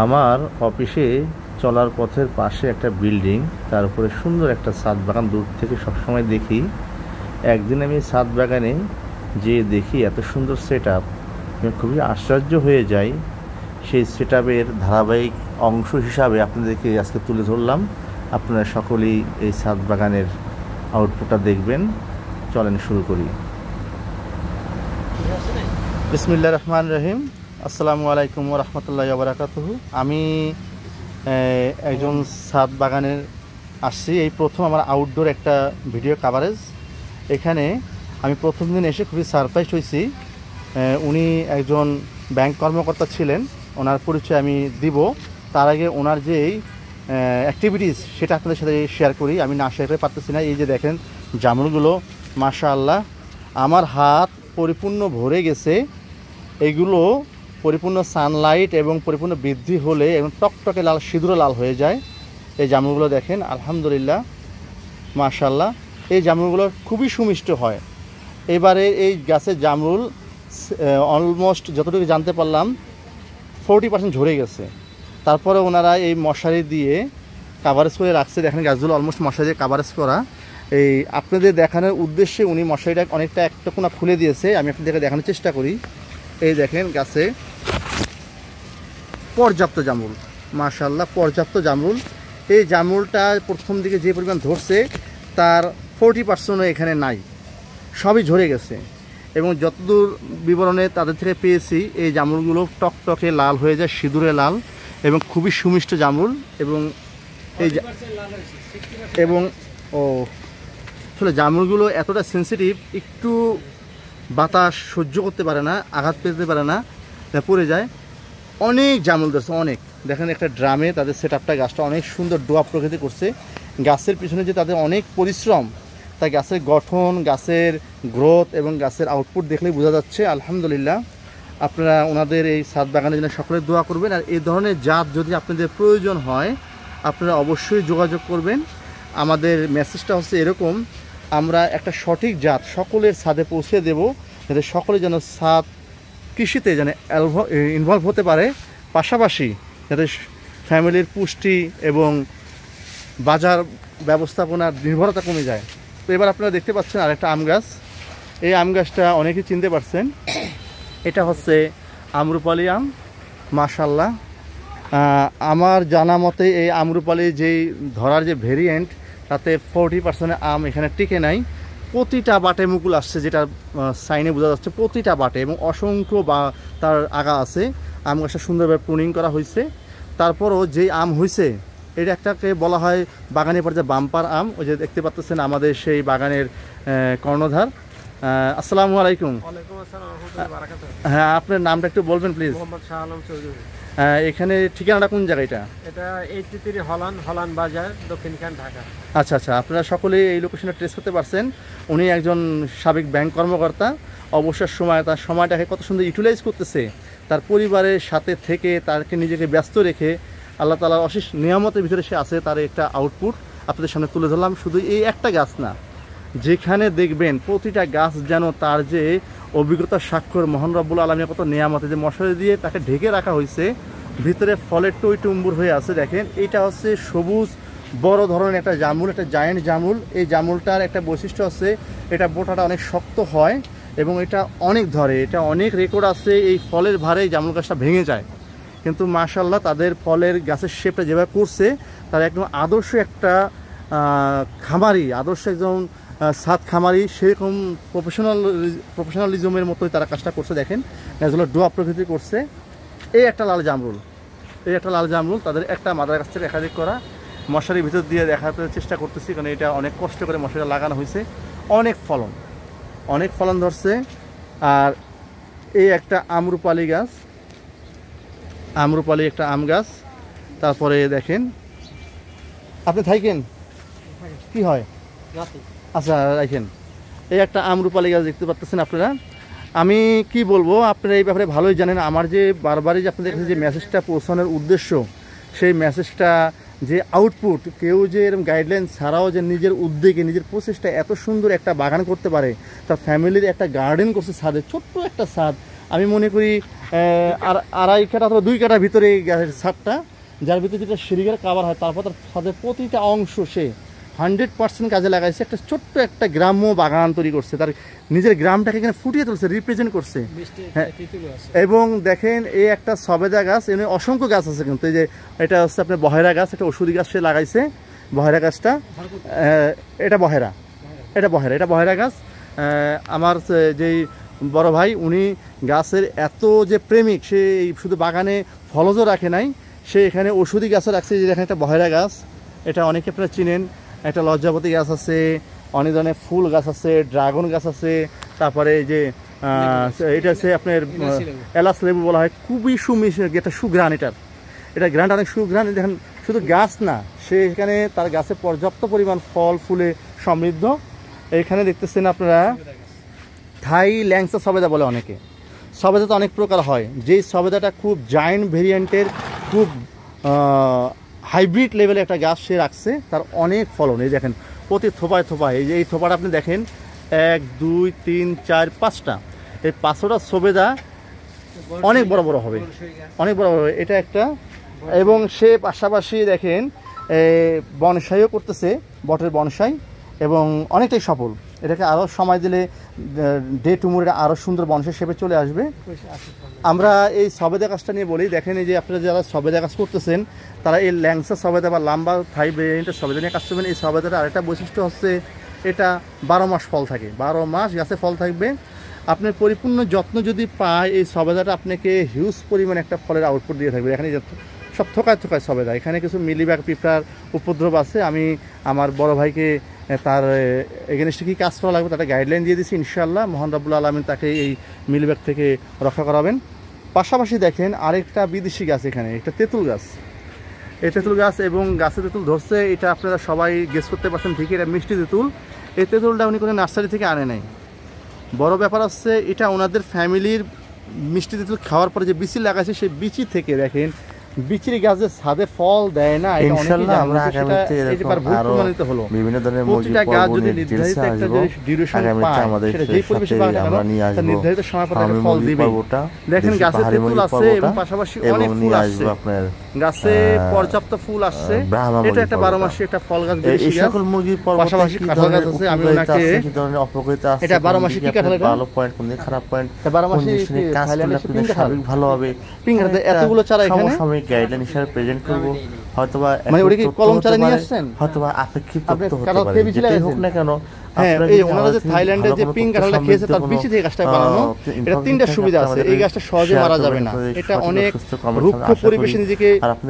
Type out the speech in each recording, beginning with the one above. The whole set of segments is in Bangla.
আমার অফিসে চলার পথের পাশে একটা বিল্ডিং, তার উপরে সুন্দর একটা ছাদ বাগান দূর থেকে সবসময় দেখি। একদিন আমি ছাদ বাগানে যে দেখি এত সুন্দর সেট আপ, আমি খুবই আশ্চর্য হয়ে যাই। সেই সেট আপের ধারাবাহিক অংশ হিসাবে আপনাদেরকে আজকে তুলে ধরলাম। আপনারা সকলেই এই ছাদ বাগানের আউটপুটটা দেখবেন। চলেন শুরু করি। বিসমিল্লাহির রহমানির রহিম। আসসালামু আলাইকুম ওয়া রাহমাতুল্লাহি ওয়া বারাকাতুহু। আমি একজন ছাদ বাগানের আসছি, এই প্রথম আমার আউটডোর একটা ভিডিও কাভারেজ। এখানে আমি প্রথম দিন এসে খুবই সারপ্রাইজ হয়েছি। উনি একজন ব্যাংক কর্মকর্তা ছিলেন, ওনার পরিচয় আমি দিব। তার আগে ওনার যে অ্যাক্টিভিটিস সেটা আপনাদের সাথে শেয়ার করি। আমি না শেয়ার করতে পারতেছি না। এই যে দেখেন জামরুলগুলো, মাশাআল্লাহ আমার হাত পরিপূর্ণ ভরে গেছে। এইগুলো পরিপূর্ণ সানলাইট এবং পরিপূর্ণ বৃদ্ধি হলে এবং টকটকে লাল, সিঁদুরে লাল হয়ে যায়। এই জামরুলগুলো দেখেন, আলহামদুলিল্লাহ মাশাআল্লাহ এই জামরুলগুলো খুবই সুমিষ্ট হয়। এবারে এই গাছের জামরুল অলমোস্ট যতটুকু জানতে পারলাম 40% ঝরে গেছে। তারপরে ওনারা এই মশারি দিয়ে কাভারেজ করে রাখছে। দেখেন গাছগুলো অলমোস্ট মশারি দিয়ে কাভারেজ করা। এই আপনাদের দেখানোর উদ্দেশ্যে উনি মশারিটা অনেকটা একটা কোনা খুলে দিয়েছে। আমি আপনাদেরকে দেখানোর চেষ্টা করি। এই দেখেন গাছে পর্যাপ্ত জামরুল, মাশাআল্লাহ পর্যাপ্ত জামরুল। এই জামরুলটা প্রথম দিকে যে পরিমাণ ধরছে তার 40%ও এখানে নাই, সবই ঝরে গেছে। এবং যতদূর বিবরণে তাদের থেকে পেয়েছি, এই জামরুলগুলো টকটকে লাল হয়ে যায়, সিঁদুরে লাল এবং খুবই সুমিষ্ট জামরুল। এবং এই আসলে জামরুলগুলো এতটা সেন্সিটিভ, একটু বাতাস সহ্য করতে পারে না, আঘাত পেতে পারে না, পড়ে যায়। অনেক জামরুল ধরছে, অনেক। দেখেন একটা ড্রামে তাদের সেট আপটা, গাছটা অনেক সুন্দর ডোয়া প্রকৃতি করছে। গাছের পিছনে যে তাদের অনেক পরিশ্রম, তাই গাছের গঠন, গাছের গ্রোথ এবং গাছের আউটপুট দেখলেই বোঝা যাচ্ছে। আলহামদুলিল্লাহ। আপনারা ওনাদের এই ছাদ বাগানের জন্য সকলে দোয়া করবেন। আর এই ধরনের জাত যদি আপনাদের প্রয়োজন হয় আপনারা অবশ্যই যোগাযোগ করবেন। আমাদের মেসেজটা হচ্ছে এরকম, আমরা একটা সঠিক জাত সকলের ছাদে পৌঁছে দেব, যাতে সকলে যেন ছাদ কৃষিতে যেন ইনভলভ হতে পারে, পাশাপাশি যাতে ফ্যামিলির পুষ্টি এবং বাজার ব্যবস্থাপনার নির্ভরতা কমে যায়। তো এবার আপনারা দেখতে পাচ্ছেন আরেকটা আম গাছ। এই আম গাছটা অনেকেই চিনতে পারছেন, এটা হচ্ছে আম্রপালি আম। মাশাআল্লাহ আমার জানা মতে এই আম্রপালি যেই ধরার যে ভেরিয়েন্ট, তাতে 40% আম এখানে টিকে নাই। প্রতিটা বাটে মুকুল আসছে, যেটা সাইনে বোঝা যাচ্ছে প্রতিটা বাটে, এবং অসংখ্য বা তার আগা আছে। আম গাছটা সুন্দরভাবে প্রুনিং করা হয়েছে। তারপরও যেই আম হয়েছে এটা একটাকে বলা হয় বাগানের পর যে বাম্পার আম। ওই যে দেখতে পাচ্ছেন আমাদের সেই বাগানের কর্ণধার। আসসালামু আলাইকুম। হ্যাঁ, আপনার নামটা একটু বলবেন প্লিজ। এখানে ঠিকানাটা কোন জায়গাটা? এটা 83 হলান বাজার, দক্ষিণখান, ঢাকা। আচ্ছা আচ্ছা, আপনারা সকলেই এই লোকেশনে ট্রেস করতে পারছেন। উনি একজন সাবেক ব্যাংক কর্মকর্তা। অবসর সময় তার সময়টাকে কত সুন্দর ইউটিলাইজ করতেছে, তার পরিবারের সাথে থেকে তাকে নিজেকে ব্যস্ত রেখে আল্লাহ তাআলার অশেষ নিয়ামতের ভিতরে সে আছে। তার একটা আউটপুট আপনাদের সামনে তুলে ধরলাম। শুধু এই একটা গাছ না, যেখানে দেখবেন প্রতিটা গাছ যেন তার যে অভিজ্ঞতার স্বাক্ষর, মহান রব্বুল আলামিনের কত নিয়ামতে, যে মশারি দিয়ে তাকে ঢেকে রাখা হয়েছে, ভিতরে ফলের টইটুম্বুর হয়ে আছে। দেখেন এটা হচ্ছে সবুজ বড় ধরনের একটা জামুল, একটা জায়েন্ট জামুল। এই জামুলটার একটা বৈশিষ্ট্য আছে, এটা বোটাটা অনেক শক্ত হয় এবং এটা অনেক ধরে। এটা অনেক রেকর্ড আছে, এই ফলের ভারে জামুল গাছটা ভেঙে যায়। কিন্তু মাশাআল্লাহ তাদের ফলের গাছের শেপটা যেভাবে করছে, তারা একদম আদর্শ একটা খামারি, আদর্শ একজন ছাদ খামারি, সেরকম প্রফেশনালিজমের মতোই তারা কাজটা করছে। দেখেন গাছগুলো ডোয়া প্রকৃতি করছে। এই একটা লাল জামরুল, এই একটা লাল জামরুল তাদের একটা মাদার গাছ থেকে একাধিক করা। মশারির ভিতর দিয়ে দেখাতে চেষ্টা করতেছি, কারণ এটা অনেক কষ্ট করে মশারিটা লাগানো হয়েছে। অনেক ফলন ধরছে। আর এই একটা আম্রপালি গাছ, আম্রপালি একটা আম গাছ। তারপরে দেখেন আপনি থাকেন কি হয়, আচ্ছা রাখেন, এই একটা আম্রপালি গাছ দেখতে পাচ্ছেন আপনারা। আমি কি বলবো, আপনারা এই ব্যাপারে ভালোই জানেন। আমার যে বারবারই যে আপনাদের কাছে যে মেসেজটা পৌঁছানোর উদ্দেশ্য, সেই মেসেজটা যে আউটপুট, কেউ যে এরকম গাইডলাইন ছাড়াও যে নিজের উদ্যোগে, নিজের প্রচেষ্টায় এত সুন্দর একটা বাগান করতে পারে, তার ফ্যামিলির একটা গার্ডেন করছে ছাদে, ছোট্ট একটা ছাদ। আমি মনে করি আর আড়াই কাঠা অথবা 2 কাঠার ভিতরে এই গাছের ছাদটা, যার ভিতরে যেটা সিঁড়িঘর কাভার হয়, তারপর তার ছাদের প্রতিটা অংশ সে 100% কাজে লাগাইছে। একটা ছোট্ট একটা গ্রাম্য বাগান তৈরি করছে, তার নিজের গ্রামটাকে এখানে ফুটিয়ে তুলছে, রিপ্রেজেন্ট করছে। হ্যাঁ, এবং দেখেন এই একটা সবেদা গাছ, এমনি অসংখ্য গাছ আছে কিন্তু। এই যে এটা হচ্ছে আপনার বহেরা গাছ, একটা ওষুধি গাছ সে লাগাইছে। বহেরা গাছটা এটা বহেরা, এটা বহেরা গাছ। আমার যেই বড় ভাই, উনি গাছের এত যে প্রেমিক, সে শুধু বাগানে ফলজও রাখে নাই, সে এখানে ওষুধি গাছও রাখছে। যে দেখেন একটা বহেরা গাছ, এটা অনেকে আপনারা চিনেন। একটা লজ্জাপতি গাছ আছে, অনেক ধরনের ফুল গাছ আছে, ড্রাগন গাছ আছে, তারপরে এই যে এটা হচ্ছে আপনার এলাচ লেবু বলা হয়, খুবই একটা সুঘ্রাণ। এটা গ্রানটা অনেক সুঘ্রাণ। দেখেন শুধু গাছ না, সে এখানে তার গাছে পর্যাপ্ত পরিমাণ ফল ফুলে সমৃদ্ধ। এখানে দেখতেছেন আপনারা থাই ল্যাংসা সবেদা বলে অনেকে। সবেদা তো অনেক প্রকার হয়, যেই সবেদাটা খুব জায়েন্ট ভেরিয়েন্টের, খুব হাইব্রিড লেভেলে একটা গাছ সে রাখছে, তার অনেক ফলন। এই দেখেন প্রতি থোপায় থোপায়, এই যে এই থোপাটা আপনি দেখেন 1 2 3 4 5টা, এই 5টা সবেদা অনেক বড় বড় হবে, অনেক বড় বড় হবে। এটা একটা, এবং সে পাশাপাশি দেখেন বনসাইও করতেছে, বটের বনসাই, এবং অনেকটাই সফল। এটাকে আরও সময় দিলে ডে টুমোর এটা আরও সুন্দর বনসাই শেপে চলে আসবে। আমরা এই সবেদা গাছটা নিয়ে বলি, দেখেন এই যে আপনারা যারা সবেদা গাছ করতেছেন, তারা এই ল্যাংসা সবেদা বা লাম্বা থাই ভেরিয়েন্টের সবেদা নিয়ে কাজ করবেন। এই সবেদাটা আরেকটা বৈশিষ্ট্য হচ্ছে, এটা 12 মাস ফল থাকে, 12 মাস গাছে ফল থাকবে। আপনার পরিপূর্ণ যত্ন যদি পায়, এই সবেদাটা আপনাকে হিউজ পরিমাণে একটা ফলের আউটপুট দিয়ে থাকবে। এখানে সব থোকায় থোকায় সবেদা। এখানে কিছু মিলিবাগ পিঁপড়ার উপদ্রব আছে, আমি আমার বড় ভাইকে তার এগেনস্টে কী কাজ করা লাগবে তার গাইডলাইন দিয়ে দিচ্ছি। ইনশাআল্লাহ মহান রাব্বুল আলামিন তাকে এই মিলিবাগ থেকে রক্ষা করাবেন। পাশাপাশি দেখেন আরেকটা বিদেশি গাছ, এখানে একটা তেঁতুল গাছ। এই তেঁতুল গাছ, এবং গাছে তেঁতুল ধরছে, এটা আপনারা সবাই গেস করতে পারছেন ঠিকই, এটা মিষ্টি তেঁতুল। এই তেঁতুলটা উনি কোনো নার্সারি থেকে আনে নাই। বড় ব্যাপার হচ্ছে, এটা ওনাদের ফ্যামিলির মিষ্টি তেঁতুল খাওয়ার পরে যে বিচি লাগাইছে, সেই বিচি থেকে দেখেন বিচির গাছে ছাদে ফল দেয় না। ইনশাআল্লাহ আমরা আগামীতে হলো বিভিন্ন ধরনের প্রতিটা গাছ যদি নির্ধারিত একটা ডিউরেশন পায়, সেটা যেই পরিবেশে পায় না কেন, নির্ধারিত সময় পরে ফল দিবে। দেখেন গাছে তেঁতুল আছে, এবং পাশাপাশি অনেক ফুল আসছে, গাছে পর্যাপ্ত ফুল আসছে। এটা একটা 12 মাসি একটা ফল গাছ, এই সকল মুরগির পাশাপাশি কাঁঠাল গাছ আছে। আমি ওনাকে এটা 12 মাসি কি কাঁঠাল, এটা ভালো পয়েন্ট কোন খারাপ পয়েন্ট, 12 মাসি কাজ করলে আপনাদের স্বাভাবিক ভালো হবে। পিঙ্ক কাঁঠাল এতগুলো চারা এখানে গাইডলাইন হিসেবে প্রেজেন্ট করব। হয়তোবা মানে ওটা কি কলম চারা নিয়ে আসছেন, হয়তোবা আপেক্ষিক তথ্য হতে পারে, যেটাই হোক না কেন। হ্যাঁ, এই ওনারা যে থাইল্যান্ডে যে পিঙ্ক কাঁঠালটা খেয়েছে, তার বিচি থেকে গাছটা বানানো। এটা 3টা সুবিধা আছে, এই গাছটা সহজে মারা যাবে না, এটা অনেক রুক্ষ পরিবেশে নিজেকে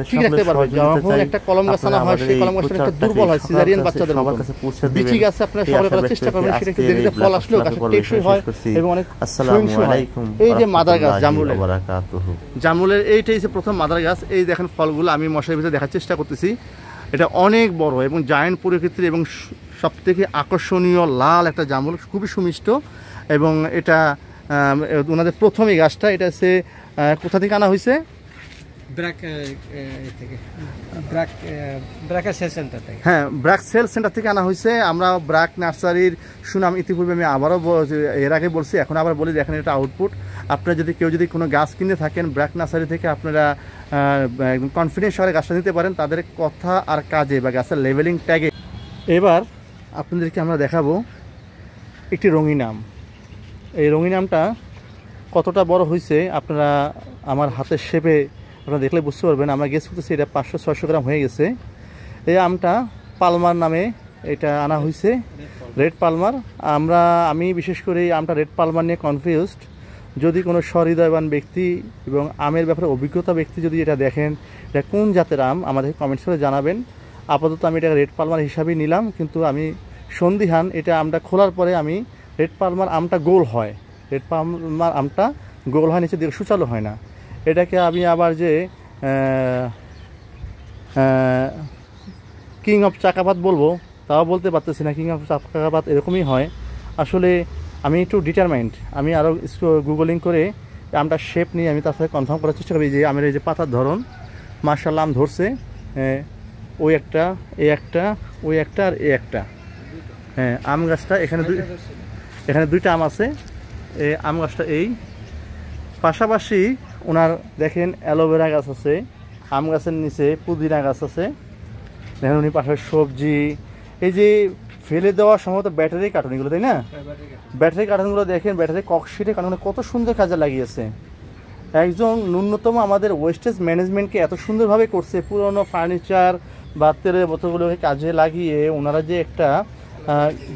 ঠিক রাখতে পারবে। যখন একটা কলম গাছ আনা হয়, সেই কলম গাছটা একটা দুর্বল হয়, সিজারিয়ান বাচ্চাদের মতো। বিচি গাছে আপনারা সবাই করার চেষ্টা করবেন, সেটা একটু দেরিতে ফল আসলেও গাছটা টেকসই হয় এবং অনেক সহিংসু হয়। এই যে মাদার গাছ জামরুলের, এইটাই হচ্ছে প্রথম মাদার গাছ। এই দেখেন ফলগুলো আমি মশারির ভিতরে দেখার চেষ্টা করতেছি। এটা অনেক বড় এবং জায়ান্ট প্রকৃতির, এবং সবথেকে আকর্ষণীয় লাল একটা জামরুল, খুবই সুমিষ্ট। এবং এটা ওনাদের প্রথম এই গাছটা, এটা হচ্ছে কোথা থেকে আনা হয়েছে? হ্যাঁ, ব্র্যাক সেল সেন্টার থেকে আনা হয়েছে। আমরা ব্র্যাক নার্সারির সুনাম ইতিপূর্বে আমি আবারও এর আগে বলছি, এখন আবার বলি, দেখেন এটা আউটপুট। আপনারা যদি কেউ যদি কোনো গাছ কিনে থাকেন ব্র্যাক নার্সারি থেকে, আপনারা একদম কনফিডেন্স সহকারে গাছটা নিতে পারেন, তাদের কথা আর কাজে বা গাছের লেভেলিং ট্যাগে। এবার আপনাদেরকে আমরা দেখাবো একটি রঙিন আম। এই রঙিন আমটা কতটা বড় হয়েছে আপনারা আমার হাতের শেপে আপনারা দেখলে বুঝতে পারবেন। আমরা গেস করতেছি এটা 500-600 গ্রাম হয়ে গেছে। এই আমটা পালমার নামে এটা আনা হয়েছে, রেড পালমার। আমি বিশেষ করে এই আমটা রেড পালমার নিয়ে কনফিউজড। যদি কোনো সহৃদয়বান ব্যক্তি এবং আমের ব্যাপারে অভিজ্ঞতা ব্যক্তি যদি এটা দেখেন, এটা কোন জাতের আম আমাদের কমেন্টস করে জানাবেন। আপাতত আমি এটা রেড পালমার হিসাবেই নিলাম, কিন্তু আমি সন্দিহান। এটা আমটা খোলার পরে আমি রেড পালমার আমটা গোল হয়, রেড পালমার আমটা গোল হয়, নিচে দিকে সুচালো হয় না। এটাকে আমি আবার যে কিং অফ চাকাপাত বলবো তাও বলতে পারতেছি না। কিং অফ চাকাপাত এরকমই হয়। আসলে আমি একটু ডিটারমাইন্ড, আমি আরও গুগলিং করে আমটা শেপ নিয়ে আমি তার সাথে কনফার্ম করার চেষ্টা করি যে আমের এই যে পাতার ধরন। মাশাআল্লাহ আম ধরছে, ওই একটা, এই একটা, ওই একটা, আর এই একটা। হ্যাঁ, আম গাছটা এখানে 2টা আম আছে। এই আম গাছটা এই পাশাপাশি ওনার দেখেন অ্যালোভেরা গাছ আছে, আম গাছের নিচে পুদিনা গাছ আছে, দেখেন উনি পাশে সবজি, এই যে ফেলে দেওয়া সম্ভবত ব্যাটারি কার্টুনগুলো, তাই না? ব্যাটারি কার্টুনগুলো দেখেন, ব্যাটারি ককশিটে কার্টুন কত সুন্দর কাজে লাগিয়েছে। একজন ন্যূনতম আমাদের ওয়েস্টেজ ম্যানেজমেন্টকে এত সুন্দরভাবে করছে, পুরনো ফার্নিচার বা তেলের বোতলগুলোকে কাজে লাগিয়ে ওনারা যে একটা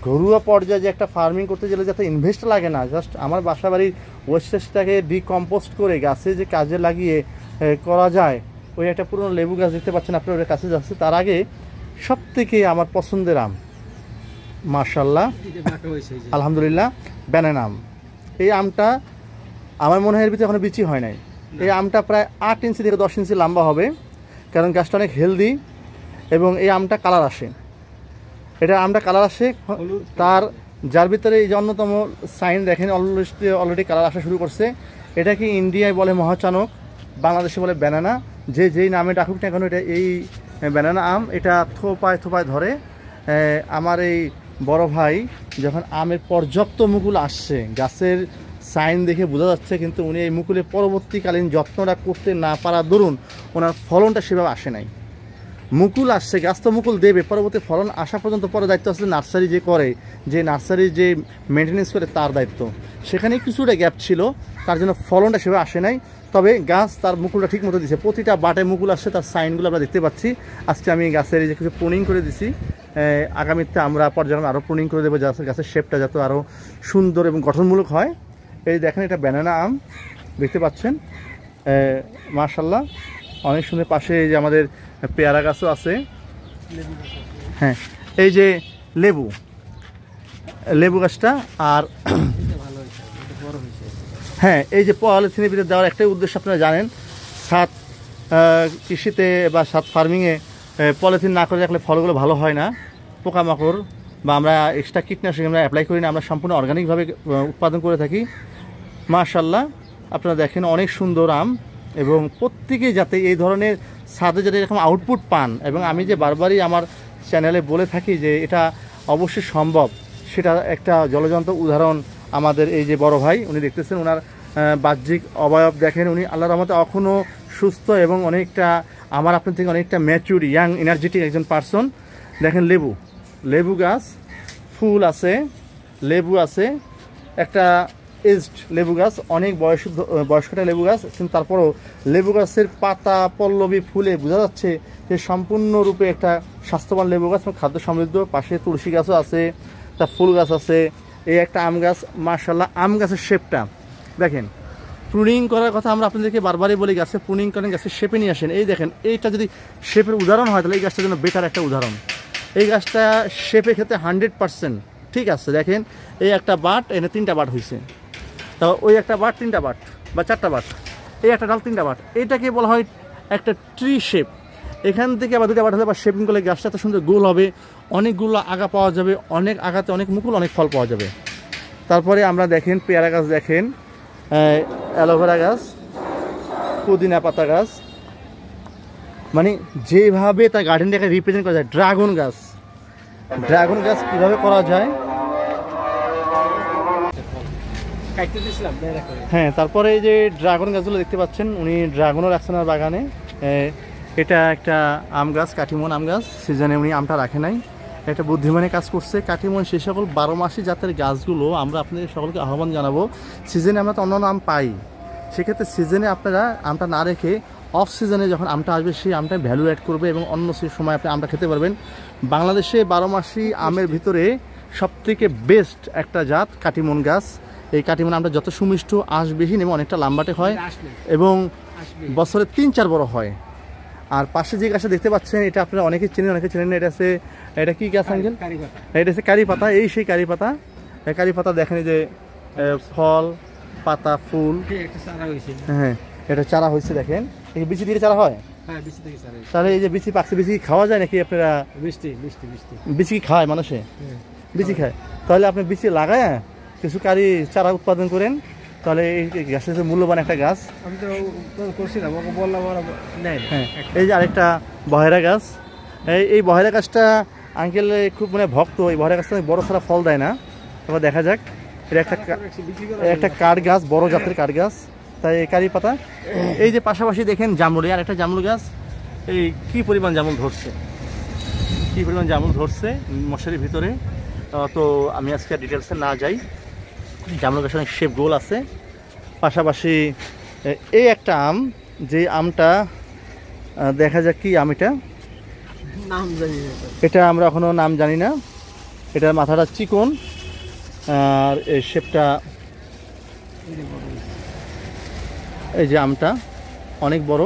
ঘরোয়া পর্যায়ে যে একটা ফার্মিং করতে গেলে যাতে ইনভেস্ট লাগে না, জাস্ট আমার বাসা বাড়ির ওয়েস্টেজটাকে ডিকম্পোস্ট করে গাছে যে কাজে লাগিয়ে করা যায়। ওই একটা পুরনো লেবু গাছ দেখতে পাচ্ছেন আপনার ওর কাছে যাচ্ছে। তার আগে সব থেকে আমার পছন্দের আম, মাশাআল্লাহ আলহামদুলিল্লাহ, ব্যানানা আম। এই আমটা আমার মনে হয় এর ভিতরে এখনো বিচি হয় নাই। এই আমটা প্রায় 8 ইঞ্চি থেকে 10 ইঞ্চি লম্বা হবে, কারণ গাছটা অনেক হেলদি এবং এই আমটা কালার আসে, এটা আমটা কালার আসে তার, যার ভিতরে এই যে অন্যতম সাইন দেখেন অলরেডি কালার আসা শুরু করছে। এটাকে ইন্ডিয়ায় বলে মহাচানক, বাংলাদেশে বলে ব্যানানা, যে যেই নামে ডাকুক না কেন এটা এই ব্যানানা আম। এটা থোপায় থোপায় ধরে। আমার এই বড় ভাই যখন আমের পর্যাপ্ত মুকুল আসছে, গাছের সাইন দেখে বোঝা যাচ্ছে, কিন্তু উনি এই মুকুলের পরবর্তীকালীন যত্নটা করতে না পারার দরুন ওনার ফলনটা সেভাবে আসে নাই। মুকুল আসছে, গাছ তো মুকুল দেবে, পরবর্তী ফলন আসা পর্যন্ত পরে দায়িত্ব আসলে নার্সারি যে করে, যে নার্সারি যে মেনটেন্যান্স করে তার দায়িত্ব। সেখানে কিছুটা গ্যাপ ছিল, তার জন্য ফলনটা সেভাবে আসে নাই। তবে গাছ তার মুকুলটা ঠিক মতো দিচ্ছে, প্রতিটা বাটে মুকুল আসছে, তার সাইনগুলো আমরা দেখতে পাচ্ছি। আজকে আমি গাছের এই যে কিছু প্রুনিং করে দিছি, আগামীতে আমরা পর্যায়ক্রমে আরও প্রুনিং করে দেবো, যাতে গাছের শেপটা যাতে আরও সুন্দর এবং গঠনমূলক হয়। এই দেখেন এটা ব্যানানা আম দেখতে পাচ্ছেন, মাশাআল্লাহ অনেক সুন্দর। পাশে এই যে আমাদের পেয়ারা গাছও আছে, হ্যাঁ এই যে লেবু গাছটা। আর হ্যাঁ, এই যে পলিথিনের ভিতরে দেওয়ার একটাই উদ্দেশ্য আপনারা জানেন, ছাদ কৃষিতে বা ছাদ ফার্মিংয়ে পলিথিন না করে রাখলে ফলগুলো ভালো হয় না, পোকামাকড় বা আমরা এক্সট্রা কীটনাশক আমরা অ্যাপ্লাই করি না, আমরা সম্পূর্ণ অর্গানিকভাবে উৎপাদন করে থাকি। মাশাআল্লাহ আপনারা দেখেন অনেক সুন্দর আম, এবং প্রত্যেকেই যাতে এই ধরনের ছাদে যাতে এরকম আউটপুট পান, এবং আমি যে বারবারই আমার চ্যানেলে বলে থাকি যে এটা অবশ্যই সম্ভব, সেটা একটা জলজন্ত উদাহরণ আমাদের এই যে বড় ভাই, উনি দেখতেছেন ওনার বাহ্যিক অবয়ব দেখেন, উনি আল্লাহর রহমতে এখনও সুস্থ এবং অনেকটা আমার আপনার থেকে অনেকটা ম্যাচিউর ইয়াং এনার্জেটিক একজন পার্সন। দেখেন লেবু গাছ, ফুল আছে, লেবু আছে, একটা এজড লেবু গাছ, অনেক বয়স্কটা লেবু গাছ, কিন্তু তারপরও লেবু গাছের পাতা পল্লবী ফুলে বোঝা যাচ্ছে যে সম্পূর্ণরূপে একটা স্বাস্থ্যবান লেবু গাছ এবং খাদ্য সমৃদ্ধ। পাশে তুলসী গাছও আছে, তার ফুল গাছ আছে, এই একটা আম গাছ। মাশাআল্লাহ আম গাছের শেপটা দেখেন, প্রুনিং করার কথা আমরা আপনাদেরকে বারবারই বলি, গাছে প্রুনিং করেন, গাছের শেপে নিয়ে আসেন। এই দেখেন এইটা যদি শেপের উদাহরণ হয় তাহলে এই গাছটার জন্য বেটার একটা উদাহরণ। এই গাছটা শেপের ক্ষেত্রে 100% ঠিক আছে। দেখেন এই একটা বাট, এনে 3টা বাট হয়েছে, তা ওই একটা বাট 3টা বাট বা 4টা বাট, এই একটা ডাল 3টা বাট, এটাকে বলা হয় একটা ট্রি শেপ। এখান থেকে আবার 2টা বাট হলে বা শেপিং করলে গাছটা এত সুন্দর গোল হবে, অনেকগুলো আগা পাওয়া যাবে, অনেক আগাতে অনেক মুকুল, অনেক ফল পাওয়া যাবে। তারপরে আমরা দেখেন পেয়ারা গাছ, দেখেন অ্যালোভেরা গাছ, পুদিনা পাতা গাছ, মানে যেভাবে তার গার্ডেনটাকে রিপ্রেজেন্ট করা যায়। ড্রাগন গাছ কীভাবে করা যায়, হ্যাঁ। তারপরে এই যে ড্রাগন গাছগুলো দেখতে পাচ্ছেন, উনি ড্রাগনও রাখছেন আর বাগানে। এটা একটা আম গাছ, কাঠিমন আম গাছ, সিজনে উনি আমটা রাখে নাই, একটা বুদ্ধিমানের কাজ করছে। কাঠিমন সেই সকল 12 মাসি জাতের গাছগুলো আমরা আপনাদের সকলকে আহ্বান জানাবো, সিজনে আমরা তো অন্যান্য আম পাই, সেক্ষেত্রে সিজনে আপনারা আমটা না রেখে অফ সিজনে যখন আমটা আসবে সেই আমটা ভ্যালু অ্যাড করবে এবং অন্য সময় আপনি আমটা খেতে পারবেন। বাংলাদেশে 12 মাসি আমের ভিতরে সবথেকে বেস্ট একটা জাত কাঠিমন গাছ। এই কাঠিমন আমটা যত সুমিষ্ট, আঁশবিহীন এবং অনেকটা লাম্বাটে হয় এবং বছরে 3-4 বড় হয়। আর পাশে যে গাছটা দেখতে পাচ্ছেন এটা আপনারা অনেকে চেনেন, অনেকে চেনেন না। এটা কি গাছ আঙ্কেল? এটা হচ্ছে কারি পাতা। এই সেই কারি পাতা। কারি পাতা দেখেন যে ফল, পাতা, ফুল, হ্যাঁ এটা চারা হয়েছে। দেখেন এই বিচি দিয়ে চারা হয়, তাহলে এই যে বিচি পাকছে, বিচি খাওয়া যায় নাকি? আপনারা বিচি খায় মানুষে, বিচি খায়, তাহলে আপনি বিচি লাগায় কিছু কারি চারা উৎপাদন করেন, তাহলে এই গাছের যে মূল্যবান একটা গাছ। হ্যাঁ এই যে আরেকটা বহেরা গাছ, এই বহেরা গাছটা আঙ্কেল খুব মানে ভক্ত। এই বহেরা গাছটা বড় ছাড়া ফল দেয় না, তারপর দেখা যাক। এটা একটা কাঠ গাছ, বড় জাতের কাঠ গাছ। তাই এই কারি পাতা। এই যে পাশাপাশি দেখেন জামরুল, আর একটা জামরুল গাছ, এই কী পরিমাণ জামরুল ধরছে, কী পরিমাণ জামরুল ধরছে মশারির ভিতরে। তো আমি আজকে ডিটেলসে না যাই। জামরুল গাছের অনেক শেপ গোল আছে। পাশাপাশি এই একটা আম, যে আমটা দেখা যাক কি আম, এটা নাম জানি না, এটা আমরা এখনও নাম জানি না। এটার মাথাটা চিকন আর এই শেপটা, এই যে আমটা অনেক বড়।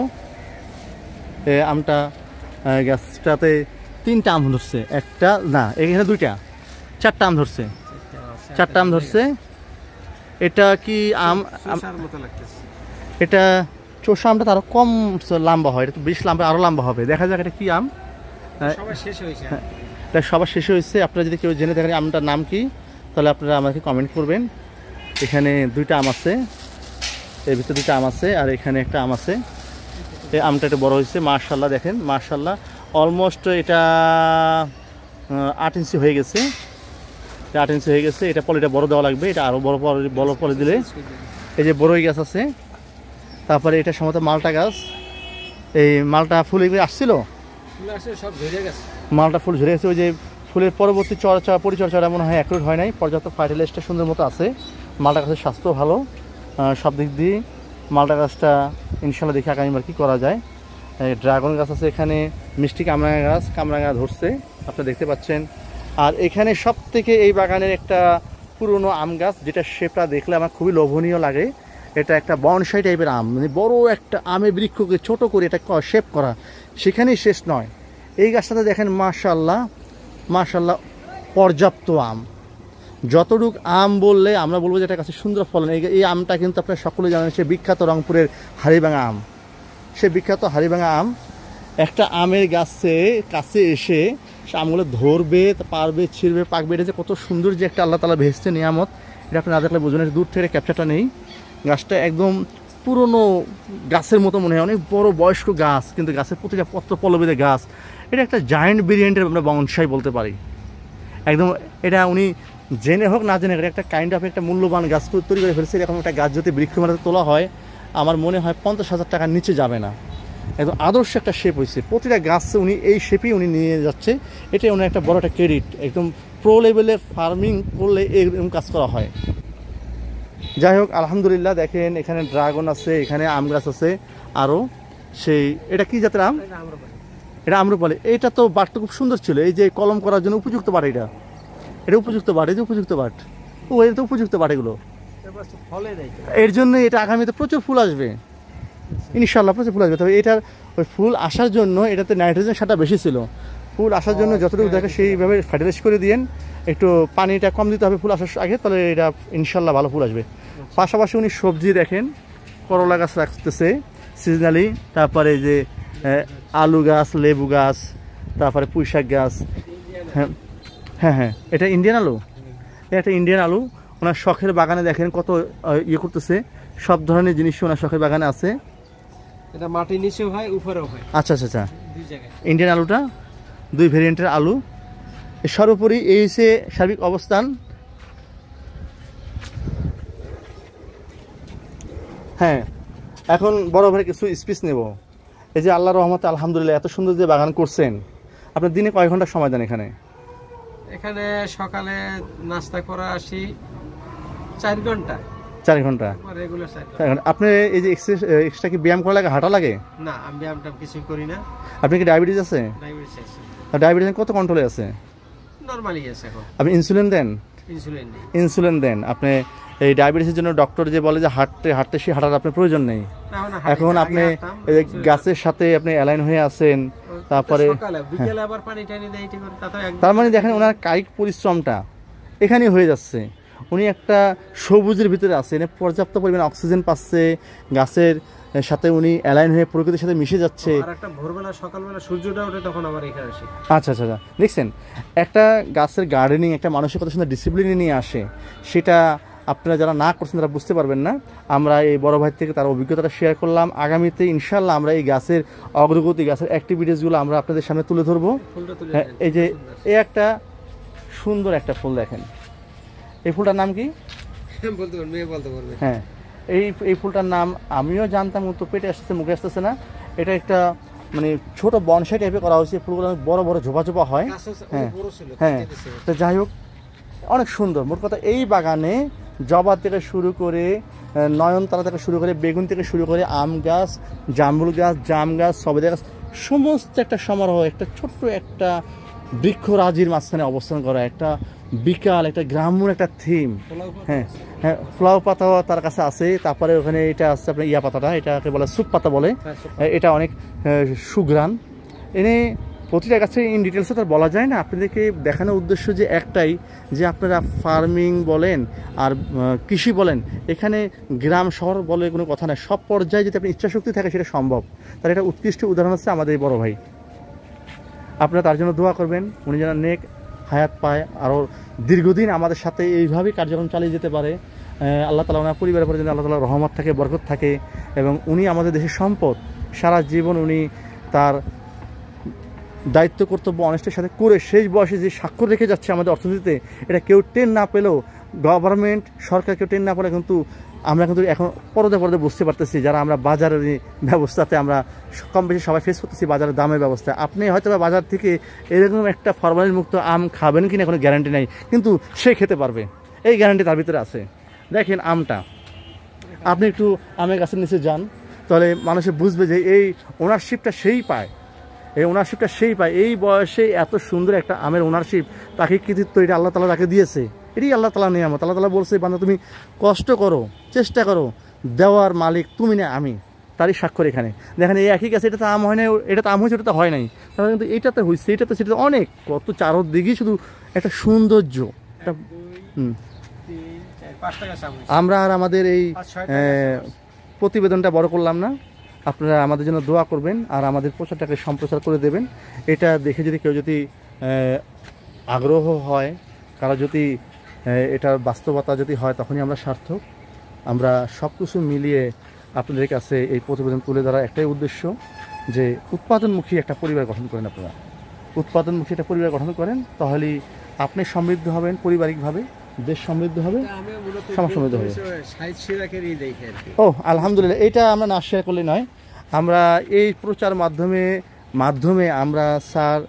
এই আমটা গাছটাতে 3টা আম ধরছে, একটা না এখানে 2টা, 4টা আম ধরছে, 4টা আম ধরছে। এটা কি আম? এটা চোষা আমটা তো আরো কম লম্বা হয়, এটা তো বেশ লম্বা, আরো লম্বা হবে। দেখা যাক এটা কি আম। সবার শেষ হয়েছে, এটা সবার শেষে হয়েছে। আপনারা যদি কেউ জেনে থাকেন আমটার নাম কি, তাহলে আপনারা আমাকে কমেন্ট করবেন। এখানে 2টা আম আছে, এর ভিতরে 2টা আম আছে, আর এখানে একটা আম আছে। এই আমটা একটু বড় হয়েছে, মাশাআল্লাহ। দেখেন মাশাআল্লাহ, অলমোস্ট এটা 8 ইঞ্চি হয়ে গেছে, 8 ইঞ্চি হয়ে গেছে। এটা পলিটা বড় দেওয়া লাগবে, এটা আরও বড় পলি দিলে। এই যে বড়ই গাছ আছে, তারপরে এটা সম্ভবত মালটা গাছ। এই মালটা ফুল এগুলো আসছিল, সব ঝরে গেছে, মালটা ফুল ঝরে গেছে। ওই যে ফুলের পরবর্তী পরিচর্যাটা মনে হয় অ্যাকুরেট হয় নাই, পর্যাপ্ত ফার্টিলাইজারটা সুন্দর মতো আছে। মালটা গাছের স্বাস্থ্য ভালো সব দিক দিয়ে। মালটা গাছটা ইনশাল্লাহ দেখি আগামীবার কী করা যায়। ড্রাগন গাছ আছে এখানে, মিষ্টি কামরাঙা ধরছে, আপনারা দেখতে পাচ্ছেন। আর এখানে সব থেকে এই বাগানের একটা পুরনো আম গাছ, যেটা শেপটা দেখলে আমার খুবই লোভনীয় লাগে। এটা একটা বনসাই টাইপের আম, মানে বড় একটা আমের বৃক্ষকে ছোট করে এটা শেপ করা, সেখানেই শেষ নয়। এই গাছটাতে দেখেন মাশাআল্লাহ মাশাআল্লাহ পর্যাপ্ত আম। যতটুক আম বললে আমরা বলবো যে এটা গাছের সুন্দর ফলন। এই আমটা কিন্তু আপনারা সকলে জানেন, সে বিখ্যাত রংপুরের হাড়িভাঙা আম। সে বিখ্যাত হাড়িভাঙা আম। একটা আমের কাছে এসে সে আমগুলো ধরবে, পারবে, ছিঁড়বে, পাকবে, এটা যে কত সুন্দর যে একটা আল্লাহ তাআলা ভেস্তে নিয়ামত, এটা আপনি না দেখলে বুঝবেন। দূর থেকে ক্যাপচারটা নেই। গাছটা একদম পুরনো গাছের মতো মনে হয়, অনেক বড় বয়স্ক গাছ, কিন্তু গাছের প্রতিটা পত্র পল্লবীতে গাছ। এটা একটা জায়ান্ট ভেরিয়েন্টের আমরা বনসাই বলতে পারি একদম। এটা উনি জেনে হোক না জেনে, একটা কাইন্ড অফ একটা মূল্যবান গাছ তৈরি করে ফেলছে। এরকম একটা গাছ যদি বৃক্ষ মেলাতে তোলা হয়, আমার মনে হয় 50,000 টাকার নিচে যাবে না। একদম আদর্শ একটা শেপ হয়েছে, প্রতিটা গাছ উনি এই শেপেই উনি নিয়ে যাচ্ছে। এটাই উনি একটা বড় একটা ক্রেডিট। একদম প্রো লেভেলে ফার্মিং করলে এরকম কাজ করা হয়। যাই হোক আলহামদুলিল্লাহ। দেখেন এখানে ড্রাগন আছে, এখানে আম গাছ আছে আরও। সেই এটা কি জাতের আম? এটা আম্রপালি। এটা তো বাটটা খুব সুন্দর ছিল, এই যে কলম করার জন্য উপযুক্ত বাট। এটা উপযুক্ত বাট, এই যে উপযুক্ত বাট, ও এটা তো উপযুক্ত বাট এগুলো। এর জন্য এটা আগামীতে প্রচুর ফুল আসবে ইনশাল্লাহ, প্রচুর ফুল আসবে। তবে এটার ওই ফুল আসার জন্য এটাতে নাইট্রোজেন সারটা বেশি ছিল। ফুল আসার জন্য যতটুকু দেখে সেইভাবে ফার্টিলাইজ করে দিয়েন, একটু পানিটা কম দিতে হবে ফুল আসার আগে, তাহলে এটা ইনশাল্লাহ ভালো ফুল আসবে। পাশাপাশি উনি সবজি দেখেন, করলা গাছ রাখতেছে সিজনালি, তারপরে যে আলু গাছ, লেবু গাছ, তারপরে পুঁইশাক গাছ। হ্যাঁ হ্যাঁ, এটা ইন্ডিয়ান আলু, এটা ইন্ডিয়ান আলু। ওনার শখের বাগানে দেখেন কত ইয়ে করতেছে, সব ধরনের জিনিস ওনার শখের বাগানে আছে। এটা মাটির নিচেও হয়, উপরেও হয়। আচ্ছা আচ্ছা আচ্ছা, ইন্ডিয়ান আলুটা 2 ভেরিয়েন্টের আলু। সর্বোপরি এই হচ্ছে সার্বিক অবস্থান। হ্যাঁ, এখন বড় ভাই কিছু স্পিচ নেব। এই যে আল্লাহর রহমতে আলহামদুলিল্লাহ এত সুন্দর যে বাগান করছেন, আপনার দিনে কয় ঘন্টা সময় দেন এখানে? এখানে সকালে নাস্তা করে আসি 4 ঘন্টা। 4 ঘন্টা রেগুলার 4 ঘন্টা। আপনি এই যে এক্সট্রা কি ব্যায়াম করা লাগে, হাঁটা লাগে? না, আমি ব্যায়ামটা কিছু করি না। আপনি কি ডায়াবেটিস আছে? ডায়াবেটিস আছে। ডায়াবেটিস কত কন্ট্রোলে আছে? নরমালি আছে এখন। আপনি ইনসুলিন দেন? ইনসুলিন নেই। ইনসুলিন দেন। আপনি এই ডায়াবেটিসের জন্য ডক্টর যে বলে যে হাঁটতে সে হাঁটার আপনার প্রয়োজন নেই। এখন আপনি গাছের সাথে আপনি অ্যালাইন হয়ে আছেন। তারপরে তার মানে দেখেন ওনার কায়িক পরিশ্রমটা এখানেই হয়ে যাচ্ছে। উনি একটা সবুজের ভিতরে আছে, পর্যাপ্ত পরিমাণে অক্সিজেন পাচ্ছে, গাছের সাথে উনি অ্যালাইন হয়ে প্রকৃতির সাথে মিশে যাচ্ছে। ভোরবেলা সকালবেলা সূর্যটা ওঠে, তখন আবার এখানে আসে। আচ্ছা আচ্ছা আচ্ছা, দেখছেন একটা গাছের গার্ডেনিং একটা মানুষের কত সুন্দর ডিসিপ্লিনে নিয়ে আসে, সেটা আপনারা যারা না করছেন তারা বুঝতে পারবেন না। আমরা এই বড় ভাই থেকে তার অভিজ্ঞতাটা শেয়ার করলাম। আগামীতে ইনশাল্লাহ আমরা এই গাছের অগ্রগতি, গাছের অ্যাক্টিভিটিসগুলো আমরা আপনাদের সামনে তুলে ধরবো। হ্যাঁ, এই যে এই একটা সুন্দর একটা ফুল দেখেন, এই ফুলটার নাম কি? বলতে পারবে, বলতে পারবে। হ্যাঁ, এই ফুলটার নাম আমিও জানতাম, তো পেটে আসতেছে, মুখে আসতেছে না। এটা একটা মানে ছোট বনসাই টাইপের করা হয়েছে, ফুলগুলো অনেক বড় বড় ঝোপা ঝোপা হয়। হ্যাঁ হ্যাঁ, তো যাই হোক অনেক সুন্দর। মোট কথা এই বাগানে জবা থেকে শুরু করে নয়নতারা থেকে শুরু করে বেগুন থেকে শুরু করে আম গাছ, জামরুল গাছ, জাম গাছ, সবেদা গাছ, সমস্ত একটা সমারোহ, একটা ছোট্ট একটা বৃক্ষরাজির মাঝখানে অবস্থান করা, একটা বিকাল, একটা গ্রাম্য একটা থিম। হ্যাঁ হ্যাঁ, ফ্লাউ পাতাও তার কাছে আছে। তারপরে ওখানে এটা আছে আপনার ইয়া পাতাটা, এটাকে বলে সুপ পাতা বলে, এটা অনেক সুঘ্রাণ। এনে প্রতিটা গাছে ইন ডিটেলসে তার বলা যায় না। আপনাদেরকে দেখানোর উদ্দেশ্য যে একটাই, যে আপনারা ফার্মিং বলেন আর কৃষি বলেন, এখানে গ্রাম শহর বলে কোনো কথা না, সব পর্যায়ে যদি আপনার ইচ্ছাশক্তি থাকে সেটা সম্ভব। তার এটা উৎকৃষ্ট উদাহরণ হচ্ছে আমাদের এই বড় ভাই। আপনারা তার জন্য দোয়া করবেন, উনি যেন নেক হায়াত পায়, আরও দীর্ঘদিন আমাদের সাথে এইভাবেই কার্যক্রম চালিয়ে যেতে পারে। আল্লাহ তাআলা ওনার পরিবারের পরে যেন আল্লাহ তাআলার রহমত থাকে, বরকত থাকে, এবং উনি আমাদের দেশের সম্পদ। সারা জীবন উনি তার দায়িত্ব কর্তব্য অনেস্টের সাথে করে শেষ বয়সে যে স্বাক্ষর রেখে যাচ্ছে আমাদের অর্থনীতিতে, এটা কেউ টেন না পেলেও, গভর্নমেন্ট সরকার কেউ টেন না পেলে কিন্তু আমরা কিন্তু এখন পরদে বুঝতে পারতেছি, যারা আমরা বাজারের ব্যবস্থাতে আমরা কম বেশি সবাই ফেস করতেছি, বাজারের দামের ব্যবস্থা। আপনি হয়তো বাজার থেকে এরকম একটা ফরমালিন মুক্ত আম খাবেন কিনা কোনো গ্যারান্টি নেই, কিন্তু সে খেতে পারবে, এই গ্যারান্টি তার ভিতরে আছে। দেখেন আমটা, আপনি একটু আমের গাছের নিচে যান, তাহলে মানুষে বুঝবে যে এই ওনারশিপটা সেই পায়, এই ওনারশিপটা সেই পায়। এই বয়সে এত সুন্দর একটা আমের ওনারশিপ, তাকে কৃতিত্ব এটা আল্লাহ তাআলা তাকে দিয়েছে। এটাই আল্লাহ তাআলা নিয়ামত। আল্লাহ তাআলা বলছে, বান্দা তুমি কষ্ট করো, চেষ্টা করো, দেওয়ার মালিক তুমি না আমি, তারই স্বাক্ষর এখানে। দেখেন এই একই গাছে, এটা তো আম হয় না, এটা তো আম হয়েছে, ওটা তো হয় নাই, তাহলে কিন্তু এইটাতে হয়েছে, এটাতে সেটাতে অনেক, কত চারদিকেই শুধু একটা সৌন্দর্য। একটা আমরা আর আমাদের এই প্রতিবেদনটা বড় করলাম না, আপনারা আমাদের জন্য দোয়া করবেন আর আমাদের প্রচারটাকে সম্প্রচার করে দেবেন। এটা দেখে যদি কেউ যদি আগ্রহ হয়, কারো যদি এটার বাস্তবতা যদি হয়, তখনই আমরা সার্থক। আমরা সব কিছু মিলিয়ে আপনাদের কাছে এই প্রতিবেদন তুলে ধরার একটাই উদ্দেশ্য, যে উৎপাদনমুখী একটা পরিবার গঠন করেন। আপনারা উৎপাদনমুখী একটা পরিবার গঠন করেন, তাহলেই আপনি সমৃদ্ধ হবেন পরিবারিকভাবে, দেশ সমৃদ্ধ হবে, সমাজ সমৃদ্ধ হবে। ও আলহামদুলিল্লাহ, এটা আমরা না শেয়ার করলে নয়। আমরা এই প্রচার মাধ্যমে আমরা স্যার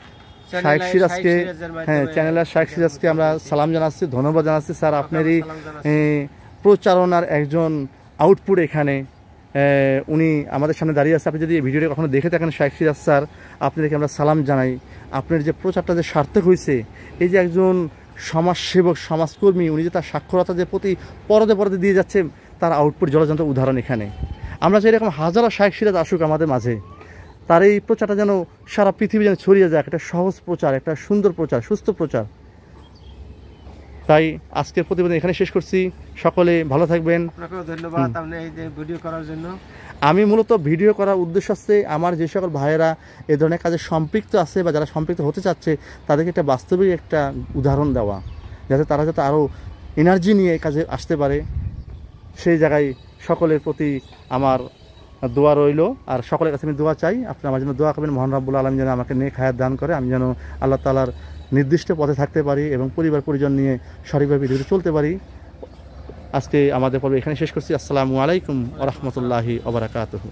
শাইখ সিরাজকে, হ্যাঁ চ্যানেলের শাইখ সিরাজকে আমরা সালাম জানাচ্ছি, ধন্যবাদ জানাচ্ছি। স্যার আপনারই প্রচারণার একজন আউটপুট এখানে, উনি আমাদের সামনে দাঁড়িয়ে আছে। আপনি যদি এই ভিডিওটা কখনো দেখে থাকেন, শাইখ সিরাজ স্যার আপনাদেরকে আমরা সালাম জানাই। আপনার যে প্রচারটা যে সার্থক হয়েছে, এই যে একজন সমাজসেবক, সমাজকর্মী, উনি যে তার সাক্ষরতা যে প্রতি পরদে দিয়ে যাচ্ছে, তার আউটপুট জলযন্ত্র উদাহরণ এখানে। আমরা যে এরকম হাজারো শাইখ সিরাজ আসুক আমাদের মাঝে, তার এই প্রচারটা যেন সারা পৃথিবী যেন ছড়িয়ে যায়, একটা সহজ প্রচার, একটা সুন্দর প্রচার, সুস্থ প্রচার। তাই আজকের প্রতিবেদন এখানে শেষ করছি। সকলে ভালো থাকবেন। ধন্যবাদ আপনি এই যে ভিডিও করার জন্য। আমি মূলত ভিডিও করার উদ্দেশ্য আছে আমার যে সকল ভাইয়েরা এ ধরনের কাজে সম্পৃক্ত আছে বা যারা সম্পৃক্ত হতে চাচ্ছে, তাদেরকে একটা বাস্তবিক একটা উদাহরণ দেওয়া, যাতে তারা যাতে আরও এনার্জি নিয়ে কাজে আসতে পারে। সেই জায়গায় সকলের প্রতি আমার দোয়া রইল, আর সকলের কাছে আমি দোয়া চাই। আপনি আমার জন্য দোয়া করবেন, মহান রাব্বুল আলামিন যেন আমাকে নেক হায়াত দান করে, আমি যেন আল্লাহ তাআলার নির্দিষ্ট পথে থাকতে পারি এবং পরিবার পরিজন নিয়ে সঠিকভাবে পৃথিবীতে চলতে পারি। আজকে আমাদের পর্ব এখানে শেষ করছি। আসসালামু আলাইকুম ওয়া রাহমাতুল্লাহি ওয়া বারাকাতুহু।